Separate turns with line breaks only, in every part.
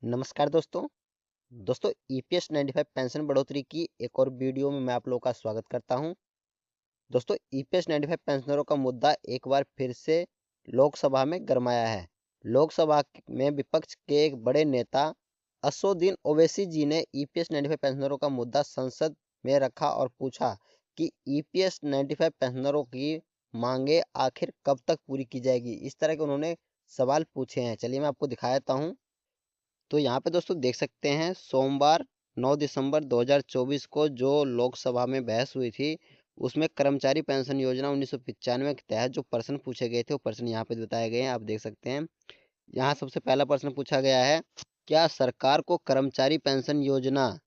नमस्कार दोस्तों EPS 95 pension बढ़ोतरी की एक और वीडियो में मैं आप लोगों का स्वागत करता हूं। दोस्तों ईपीएस 95 पेंशनरों का मुद्दा एक बार फिर से लोकसभा में गरमाया है। लोकसभा में विपक्ष के एक बड़े नेता असदुद्दीन ओवैसी जी ने ईपीएस 95 पेंशनरों का मुद्दा संसद में रखा और पूछा कि ईपीएस 95 पेंशनरों की मांगे आखिर कब तक पूरी की जाएगी। इस तरह के उन्होंने सवाल पूछे हैं। चलिए मैं आपको दिखा देता हूँ। तो यहाँ पे दोस्तों देख सकते हैं सोमवार 9 दिसंबर 2024 को जो लोकसभा में बहस हुई थी उसमें कर्मचारी पेंशन योजना 1995 के तहत जो प्रश्न पूछे गए थे वो प्रश्न यहाँ पे बताए गए हैं। आप देख सकते हैं। यहाँ सबसे पहला प्रश्न पूछा गया है, क्या सरकार को कर्मचारी पेंशन योजना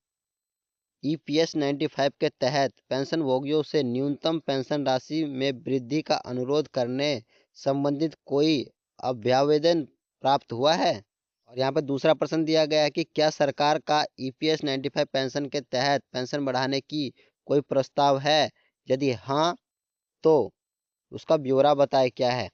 ईपीएस 95 के तहत पेंशन भोगियों से न्यूनतम पेंशन राशि में वृद्धि का अनुरोध करने संबंधित कोई अभ्यावेदन प्राप्त हुआ है? और यहाँ पर दूसरा प्रश्न दिया गया है कि क्या सरकार का ईपीएस 95 पेंशन के तहत पेंशन बढ़ाने की कोई प्रस्ताव है? यदि हाँ तो उसका ब्यौरा बताए क्या है?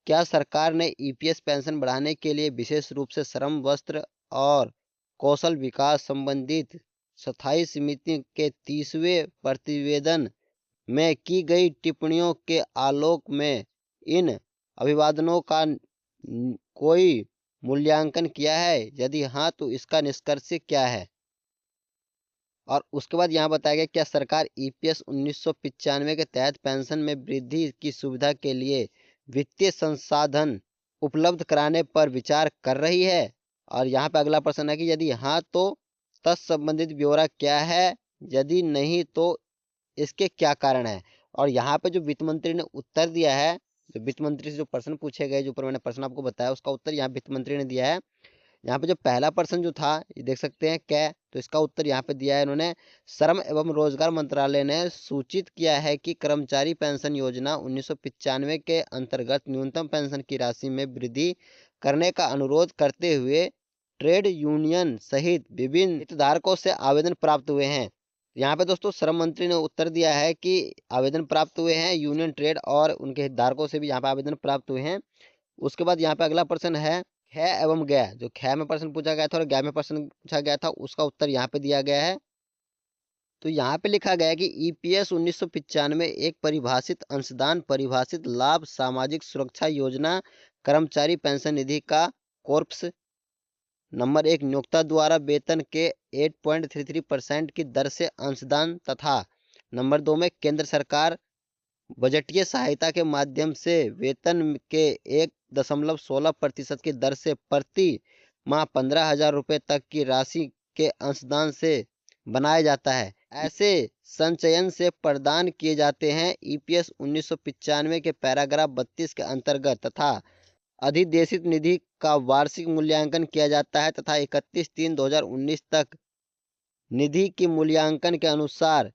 क्या सरकार ने ईपीएस पेंशन बढ़ाने के लिए विशेष रूप से श्रम, वस्त्र और कौशल विकास संबंधित स्थायी समिति के 30वें प्रतिवेदन में की गई टिप्पणियों के आलोक में इन अभिवादनों का कोई मूल्यांकन किया है? यदि हाँ तो इसका निष्कर्ष क्या है? और उसके बाद यहाँ बताया गया, क्या सरकार ईपीएस 1995 के तहत पेंशन में वृद्धि की सुविधा के लिए वित्तीय संसाधन उपलब्ध कराने पर विचार कर रही है? और यहाँ पे अगला प्रश्न है कि यदि हाँ तो तत्संबंधित ब्यौरा क्या है? यदि नहीं तो इसके क्या कारण है? और यहाँ पे जो वित्त मंत्री ने उत्तर दिया है, जो वित्त मंत्री से जो प्रश्न पूछे गए, जो ऊपर मैंने प्रश्न आपको बताया उसका उत्तर यहाँ वित्त मंत्री ने दिया है। यहाँ पे जो पहला प्रश्न जो था ये देख सकते हैं क्या, तो इसका उत्तर यहाँ पे दिया है इन्होंने, श्रम एवं रोजगार मंत्रालय ने सूचित किया है कि कर्मचारी पेंशन योजना 1995 के अंतर्गत न्यूनतम पेंशन की राशि में वृद्धि करने का अनुरोध करते हुए ट्रेड यूनियन सहित विभिन्न हितधारकों से आवेदन प्राप्त हुए हैं। यहाँ पे दोस्तों श्रम मंत्री ने उत्तर दिया है कि आवेदन प्राप्त हुए हैं, यूनियन ट्रेड और उनके हितधारकों से भी यहाँ पे आवेदन प्राप्त हुए हैं। उसके बाद यहाँ पे अगला प्रश्न है ख एवं ग, जो ख में प्रश्न पूछा गया था और ग में प्रश्न पूछा गया था उसका उत्तर यहाँ पे दिया गया है। तो यहाँ पे लिखा गया है कि ईपीएस 1995 एक परिभाषित अंशदान परिभाषित लाभ सामाजिक सुरक्षा योजना कर्मचारी पेंशन निधि का कॉर्पस नंबर 1 नियोक्ता द्वारा वेतन के 8.33% की दर से अंशदान तथा नंबर 2 में केंद्र सरकार बजटीय सहायता के माध्यम से वेतन के 1.16% की दर से प्रति माह 15,000 रुपये तक की राशि के अंशदान से बनाया जाता है। ऐसे संचयन से प्रदान किए जाते हैं ईपीएस 1995 के पैराग्राफ 32 के अंतर्गत तथा अधिदेशित निधि का वार्षिक मूल्यांकन किया जाता है तथा 31/3/2019 तक निधि की मूल्यांकन के अनुसार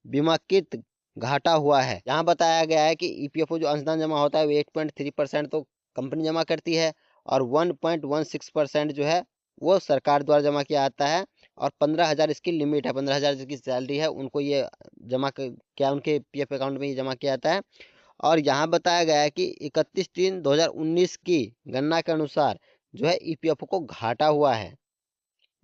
बीमाकृत घाटा हुआ है। यहाँ बताया गया है कि ईपीएफओ जो अंशदान जमा होता है वो 8.3% तो कंपनी जमा करती है और 1.16% जो है वो सरकार द्वारा जमा किया जाता है और 15,000 इसकी लिमिट है। 15,000 जिसकी सैलरी है उनको ये जमा क्या उनके पीएफ अकाउंट में ये जमा किया जाता है। और यहाँ बताया गया है कि 31/3/2019 की गणना के अनुसार जो है ईपीएफओ को घाटा हुआ है।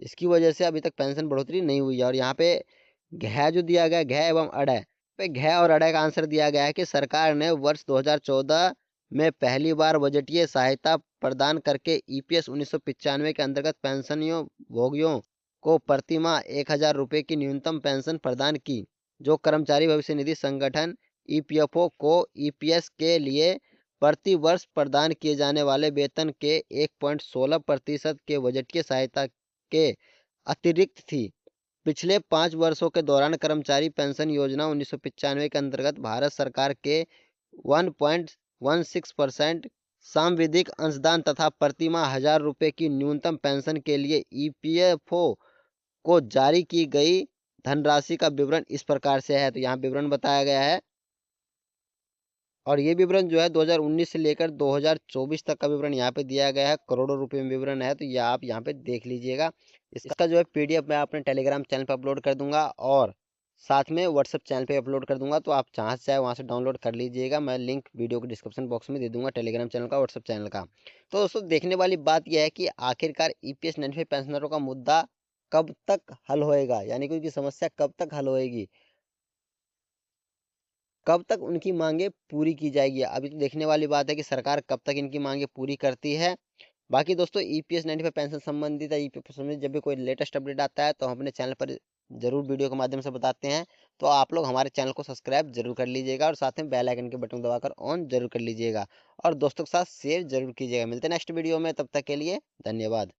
इसकी वजह से अभी तक पेंशन बढ़ोतरी नहीं हुई है। और यहाँ पे घ जो दिया गया घ एवं अड़य पे घ और अड़य का आंसर दिया गया है कि सरकार ने वर्ष 2014 में पहली बार बजटीय सहायता प्रदान करके ईपीएस 1995 के अंतर्गत पेंशनियों भोगियों को प्रति माह 1,000 रुपये की न्यूनतम पेंशन प्रदान की, जो कर्मचारी भविष्य निधि संगठन ईपीएफओ को ईपीएस के लिए प्रति वर्ष प्रदान किए जाने वाले वेतन के 1.16% के बजटीय सहायता के अतिरिक्त थी। पिछले 5 वर्षों के दौरान कर्मचारी पेंशन योजना 1995 के अंतर्गत भारत सरकार के 1.16% सांविधिक अंशदान तथा प्रतिमाह 1,000 रुपये की न्यूनतम पेंशन के लिए ईपीएफओ को जारी की गई धनराशि का विवरण इस प्रकार से है। तो यहाँ विवरण बताया गया है और ये विवरण जो है 2019 से लेकर 2024 तक का विवरण यहाँ पे दिया गया है, करोड़ों रुपए में विवरण है। तो ये आप यहाँ पे देख लीजिएगा। इसका जो है पीडीएफ मैं अपने टेलीग्राम चैनल पर अपलोड कर दूंगा और साथ में व्हाट्सएप चैनल पे अपलोड कर दूंगा, तो आप जहाँ से चाहे वहाँ से डाउनलोड कर लीजिएगा। मैं लिंक वीडियो के डिस्क्रिप्शन बॉक्स में दे दूंगा, टेलीग्राम चैनल का, व्हाट्सएप चैनल का। तो दोस्तों देखने वाली बात यह है कि आखिरकार ईपीएस 95 पेंशनरों का मुद्दा कब तक हल होएगा, यानी कि उनकी समस्या कब तक हल होएगी, कब तक उनकी मांगे पूरी की जाएगी। अभी तो देखने वाली बात है कि सरकार कब तक इनकी मांगे पूरी करती है। बाकी दोस्तों ईपीएस 95 पेंशन संबंधित या ईपीएस संबंधित जब भी कोई लेटेस्ट अपडेट आता है तो हम अपने चैनल पर जरूर वीडियो के माध्यम से बताते हैं। तो आप लोग हमारे चैनल को सब्सक्राइब जरूर कर लीजिएगा और साथ में बेल आइकन के बटन दबाकर ऑन जरूर कर लीजिएगा और दोस्तों के साथ शेयर जरूर कीजिएगा। मिलते हैं नेक्स्ट वीडियो में, तब तक के लिए धन्यवाद।